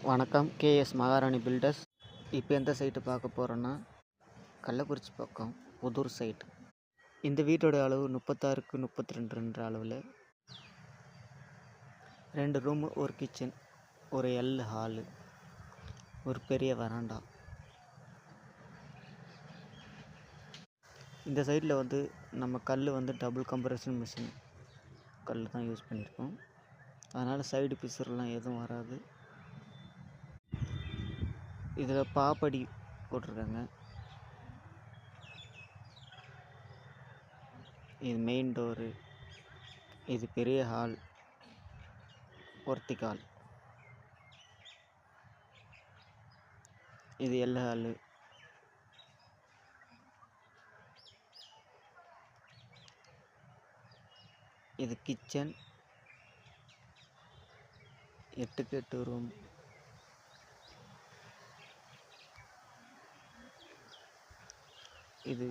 வணக்கம். கேஎஸ் மகாராணி பில்டர்ஸ். இப்போ எந்த சைட்டு பார்க்க போகிறோன்னா, கள்ளக்குறிச்சி பக்கம் புதூர் சைட். இந்த வீட்டோட அளவு 36க்கு 32 அளவில் 2 ரூமு, ஒரு கிச்சன், ஒரு எல் ஹாலு, ஒரு பெரிய வராண்டா. இந்த சைட்டில் நம்ம கல் டபுள் கம்ப்ரஷன் மிஷின் கல் தான் யூஸ் பண்ணியிருக்கோம். அதனால் சைடு பிசுறுலாம் எதுவும் வராது. இதில் பாப்படி போட்டிருக்காங்க. இது மெயின் டோரு. இது பெரிய ஹால், ஒர்த்திகால். இது எல் ஹாலு. இது கிச்சன், 8க்கு 8 ரூம். இது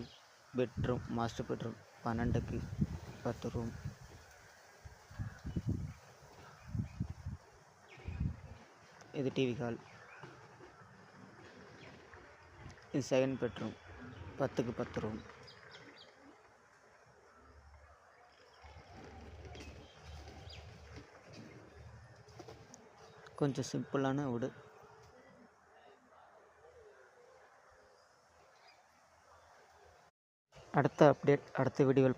பெட்ரூம், மாஸ்டர் பெட்ரூம், 12க்கு 10 ரூம். இது டிவி ஹால். இது செகண்ட் பெட்ரூம், 10க்கு 10 ரூம். கொஞ்சம் சிம்பிளான வீடு. அடுத்த அப்டேட் அடுத்த வீடியோவில்